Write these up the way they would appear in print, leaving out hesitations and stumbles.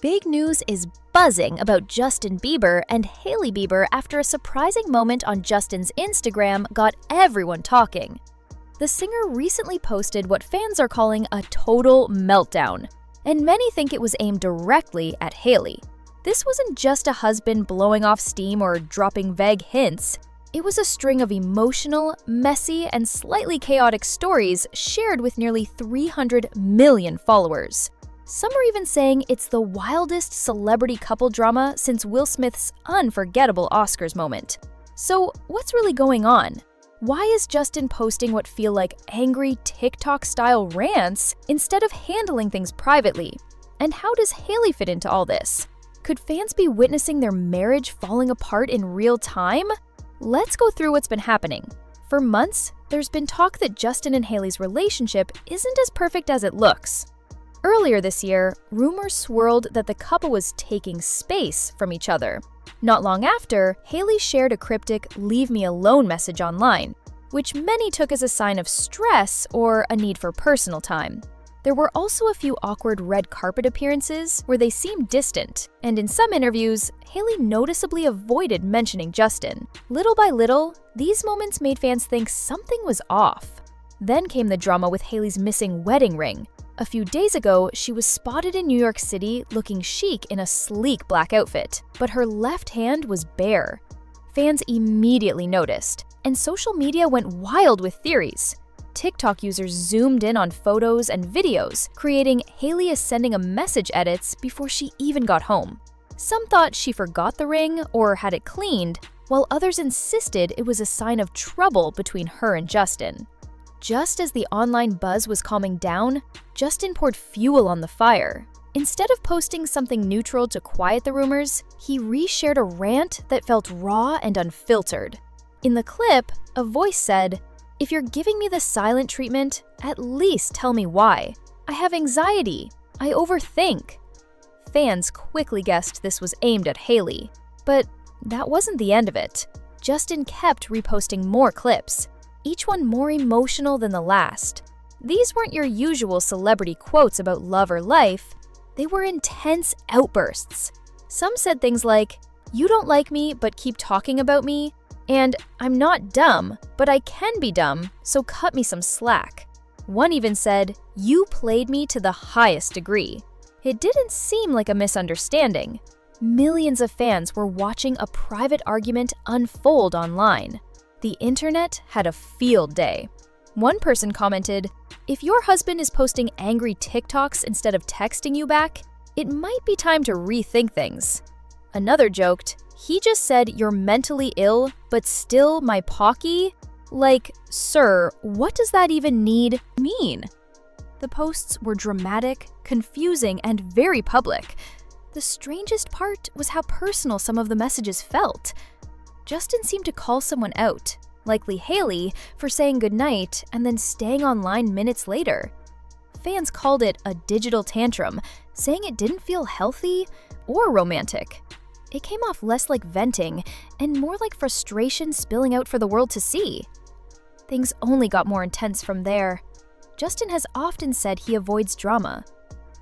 Big news is buzzing about Justin Bieber and Hailey Bieber after a surprising moment on Justin's Instagram got everyone talking. The singer recently posted what fans are calling a total meltdown, and many think it was aimed directly at Hailey. This wasn't just a husband blowing off steam or dropping vague hints. It was a string of emotional, messy, and slightly chaotic stories shared with nearly 300 million followers. Some are even saying it's the wildest celebrity couple drama since Will Smith's unforgettable Oscars moment. So, what's really going on? Why is Justin posting what feel like angry TikTok-style rants instead of handling things privately? And how does Hailey fit into all this? Could fans be witnessing their marriage falling apart in real time? Let's go through what's been happening. For months, there's been talk that Justin and Hailey's relationship isn't as perfect as it looks. Earlier this year, rumors swirled that the couple was taking space from each other. Not long after, Hailey shared a cryptic "leave me alone" message online, which many took as a sign of stress or a need for personal time. There were also a few awkward red carpet appearances where they seemed distant, and in some interviews, Hailey noticeably avoided mentioning Justin. Little by little, these moments made fans think something was off. Then came the drama with Hailey's missing wedding ring. A few days ago, she was spotted in New York City looking chic in a sleek black outfit, but her left hand was bare. Fans immediately noticed, and social media went wild with theories. TikTok users zoomed in on photos and videos, creating "Hailey is sending a message" edits before she even got home. Some thought she forgot the ring or had it cleaned, while others insisted it was a sign of trouble between her and Justin. Just as the online buzz was calming down, Justin poured fuel on the fire. Instead of posting something neutral to quiet the rumors, he reshared a rant that felt raw and unfiltered. In the clip, a voice said, "If you're giving me the silent treatment, at least tell me why. I have anxiety. I overthink." Fans quickly guessed this was aimed at Hailey. But that wasn't the end of it. Justin kept reposting more clips, each one more emotional than the last. These weren't your usual celebrity quotes about love or life. They were intense outbursts. Some said things like, "You don't like me, but keep talking about me," and "I'm not dumb, but I can be dumb, so cut me some slack." One even said, "You played me to the highest degree." It didn't seem like a misunderstanding. Millions of fans were watching a private argument unfold online. The internet had a field day. One person commented, "If your husband is posting angry TikToks instead of texting you back, it might be time to rethink things." Another joked, "He just said you're mentally ill, but still my pocky?" Like, sir, what does that even mean? The posts were dramatic, confusing, and very public. The strangest part was how personal some of the messages felt. Justin seemed to call someone out, likely Hailey, for saying goodnight and then staying online minutes later. Fans called it a digital tantrum, saying it didn't feel healthy or romantic. It came off less like venting and more like frustration spilling out for the world to see. Things only got more intense from there. Justin has often said he avoids drama.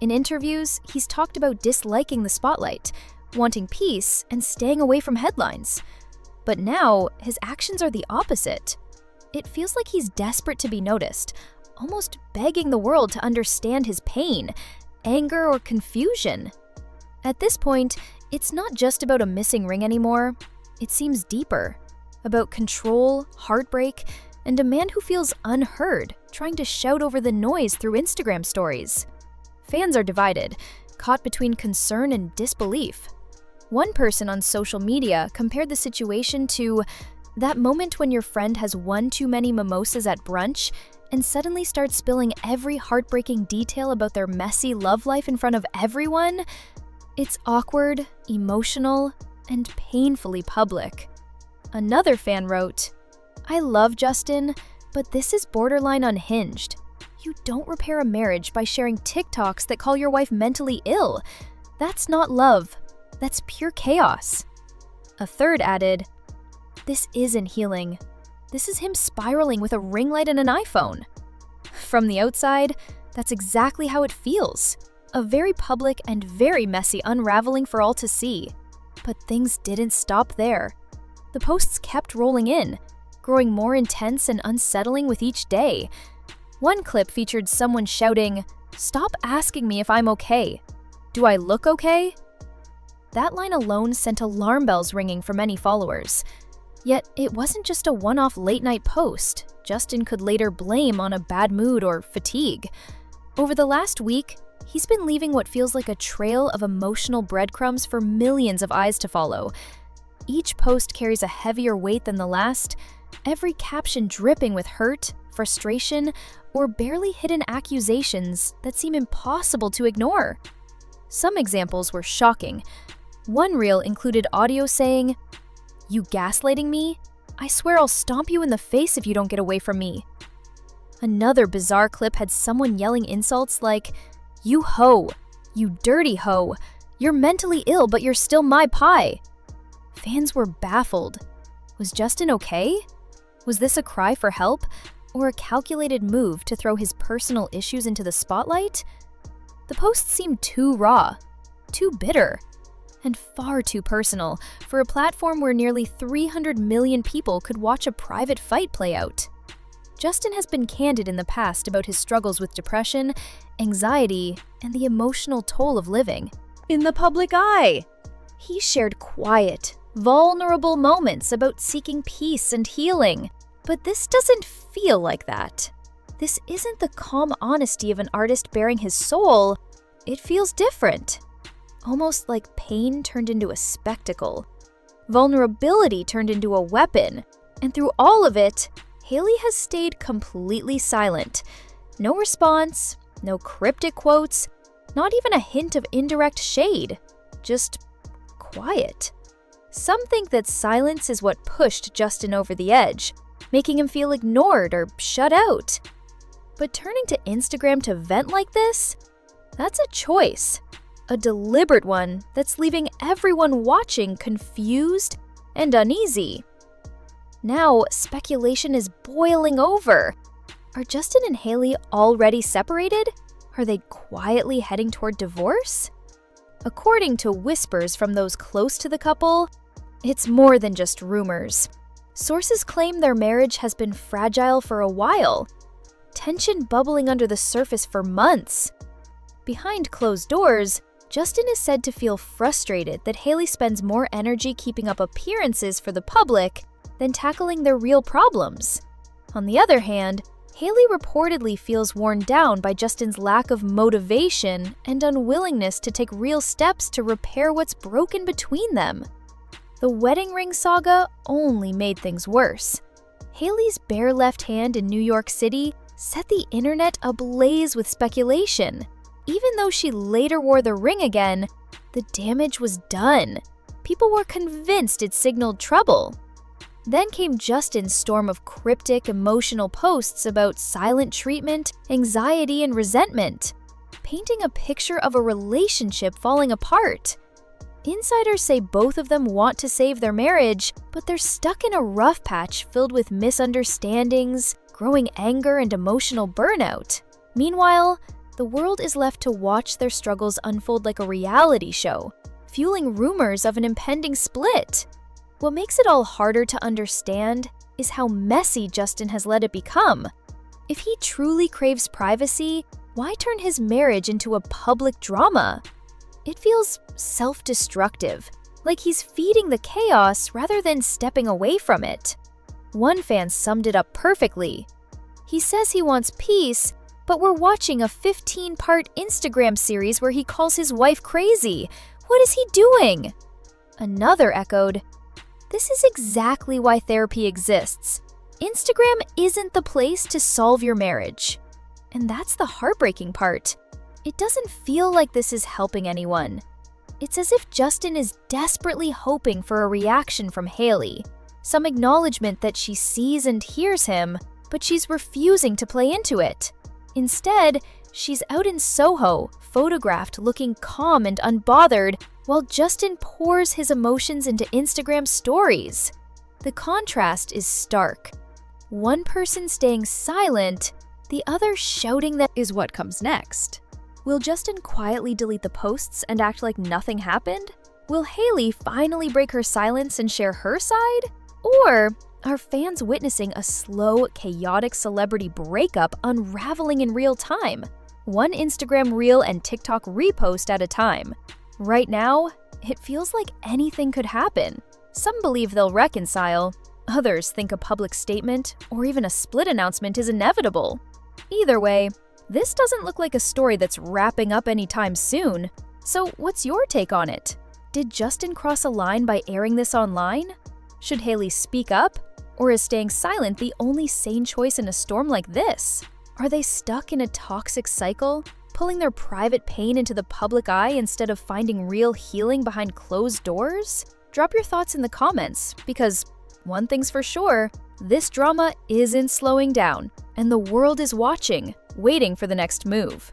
In interviews, he's talked about disliking the spotlight, wanting peace, and staying away from headlines. But now, his actions are the opposite. It feels like he's desperate to be noticed, almost begging the world to understand his pain, anger, or confusion. At this point, it's not just about a missing ring anymore. It seems deeper, about control, heartbreak, and a man who feels unheard, trying to shout over the noise through Instagram stories. Fans are divided, caught between concern and disbelief. One person on social media compared the situation to that moment when your friend has one too many mimosas at brunch and suddenly starts spilling every heartbreaking detail about their messy love life in front of everyone. It's awkward, emotional, and painfully public. Another fan wrote, "I love Justin, but this is borderline unhinged. You don't repair a marriage by sharing TikToks that call your wife mentally ill. That's not love. That's pure chaos." A third added, "This isn't healing. This is him spiraling with a ring light and an iPhone." From the outside, that's exactly how it feels. A very public and very messy unraveling for all to see. But things didn't stop there. The posts kept rolling in, growing more intense and unsettling with each day. One clip featured someone shouting, "Stop asking me if I'm okay. Do I look okay?" That line alone sent alarm bells ringing for many followers. Yet it wasn't just a one-off late-night post Justin could later blame on a bad mood or fatigue. Over the last week, he's been leaving what feels like a trail of emotional breadcrumbs for millions of eyes to follow. Each post carries a heavier weight than the last, every caption dripping with hurt, frustration, or barely hidden accusations that seem impossible to ignore. Some examples were shocking. One reel included audio saying, "You gaslighting me? I swear I'll stomp you in the face if you don't get away from me." Another bizarre clip had someone yelling insults like, "You hoe, you dirty hoe, you're mentally ill but you're still my pie." Fans were baffled. Was Justin okay? Was this a cry for help, or a calculated move to throw his personal issues into the spotlight? The posts seemed too raw, too bitter, and far too personal for a platform where nearly 300 million people could watch a private fight play out. Justin has been candid in the past about his struggles with depression, anxiety, and the emotional toll of living in the public eye. He shared quiet, vulnerable moments about seeking peace and healing. But this doesn't feel like that. This isn't the calm honesty of an artist bearing his soul. It feels different. Almost like pain turned into a spectacle. Vulnerability turned into a weapon. And through all of it, Hailey has stayed completely silent. No response, no cryptic quotes, not even a hint of indirect shade. Just quiet. Some think that silence is what pushed Justin over the edge, making him feel ignored or shut out. But turning to Instagram to vent like this? That's a choice. A deliberate one that's leaving everyone watching confused and uneasy. Now, speculation is boiling over. Are Justin and Hailey already separated? Are they quietly heading toward divorce? According to whispers from those close to the couple, it's more than just rumors. Sources claim their marriage has been fragile for a while, tension bubbling under the surface for months. Behind closed doors, Justin is said to feel frustrated that Hailey spends more energy keeping up appearances for the public than tackling their real problems. On the other hand, Hailey reportedly feels worn down by Justin's lack of motivation and unwillingness to take real steps to repair what's broken between them. The wedding ring saga only made things worse. Hailey's bare left hand in New York City set the internet ablaze with speculation. Even though she later wore the ring again, the damage was done. People were convinced it signaled trouble. Then came Justin's storm of cryptic, emotional posts about silent treatment, anxiety, and resentment, painting a picture of a relationship falling apart. Insiders say both of them want to save their marriage, but they're stuck in a rough patch filled with misunderstandings, growing anger, and emotional burnout. Meanwhile, the world is left to watch their struggles unfold like a reality show, fueling rumors of an impending split. What makes it all harder to understand is how messy Justin has let it become. If he truly craves privacy, why turn his marriage into a public drama? It feels self-destructive, like he's feeding the chaos rather than stepping away from it. One fan summed it up perfectly. He says he wants peace, but we're watching a 15-part Instagram series where he calls his wife crazy. What is he doing? Another echoed, "This is exactly why therapy exists. Instagram isn't the place to solve your marriage." And that's the heartbreaking part. It doesn't feel like this is helping anyone. It's as if Justin is desperately hoping for a reaction from Hailey, some acknowledgement that she sees and hears him, but she's refusing to play into it. Instead, she's out in Soho, photographed looking calm and unbothered, while Justin pours his emotions into Instagram stories. The contrast is stark. One person staying silent, the other shouting that is what comes next. Will Justin quietly delete the posts and act like nothing happened? Will Hailey finally break her silence and share her side? Or are fans witnessing a slow, chaotic celebrity breakup unraveling in real time? One Instagram reel and TikTok repost at a time. Right now, it feels like anything could happen. Some believe they'll reconcile. Others think a public statement or even a split announcement is inevitable. Either way, this doesn't look like a story that's wrapping up anytime soon. So what's your take on it? Did Justin cross a line by airing this online? Should Hailey speak up? Or is staying silent the only sane choice in a storm like this? Are they stuck in a toxic cycle, pulling their private pain into the public eye instead of finding real healing behind closed doors? Drop your thoughts in the comments, because one thing's for sure, this drama isn't slowing down, and the world is watching, waiting for the next move.